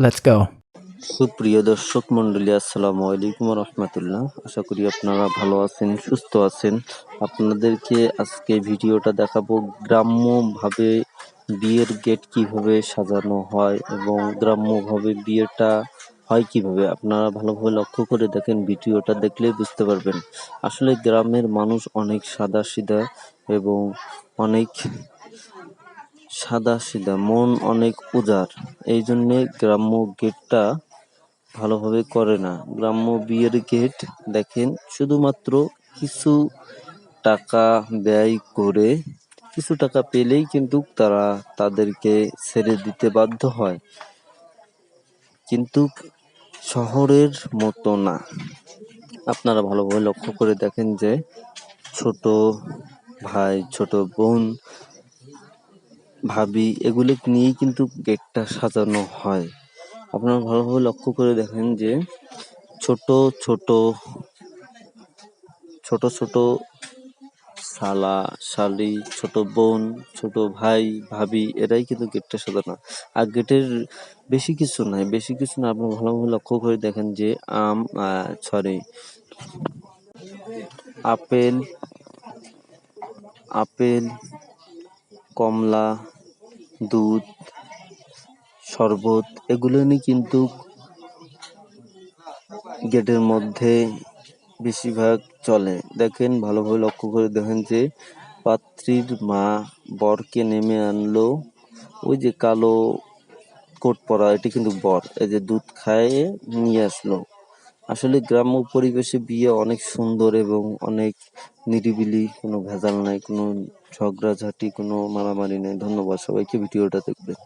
Let's go. সুপ্রিয় দর্শক মন্ডলী, আসসালামু আলাইকুম রহমতুল্লাহ। আশা করি আপনারা ভালো আছেন, সুস্থ আছেন। আপনাদেরকে আজকে ভিডিওটা দেখাবো গ্রাম্যভাবে বিয়ের গেট কিভাবে সাজানো হয় এবং গ্রাম্যভাবে বিয়েটা হয় কিভাবে। আপনারা ভালোভাবে লক্ষ্য করে দেখেন, ভিডিওটা দেখলেই বুঝতে পারবেন। আসলে গ্রামের মানুষ অনেক সাদাসিধা এবং অনেক মন অনেক উদার। এই জন্যে গ্রাম্য গেটটা ভালোভাবে করে না। গ্রাম্য বিয়ের গেট দেখেন, শুধুমাত্র কিছু টাকা ব্যয় করে, কিছু টাকা পেলেই কিন্তু তারা তাদেরকে ছেড়ে দিতে বাধ্য হয়, কিন্তু শহরের মতো না। আপনারা ভালোভাবে লক্ষ্য করে দেখেন যে ছোট ভাই, ছোট বোন, ভাবি এগুলো নিয়েই কিন্তু গেটটা সাজানো হয়। আপনারা ভালোভাবে লক্ষ্য করে দেখেন যে ছোট ছোট ছোট ছোট শালা শালি, ছোট বোন, ছোট ভাই, ভাবি এরাই কিন্তু গেটটা সাজানো। আর গেটের বেশি কিছু নাই, আপনি ভালোভাবে লক্ষ্য করে দেখেন যে আপেল আপেল কমলা, দুধ, শরবত এগুলো নিয়ে কিন্তু গেটের মধ্যে বেশিরভাগ চলে। দেখেন, ভালোভাবে লক্ষ্য করে দেখেন যে পাত্রীর মা বরকে নেমে আনলো। ওই যে কালো কোট পরা, এটি কিন্তু বর। এই যে দুধ খাইয়ে নিয়ে আসলো। আসলে গ্রাম্য পরিবেশে বিয়ে অনেক সুন্দর এবং অনেক নিরিবিলি, কোনো ভেজাল নাই, কোনো ঝগড়াঝাটি, কোনো মারামারি নেই। ধন্যবাদ সবাইকে, ভিডিওটা দেখবেন।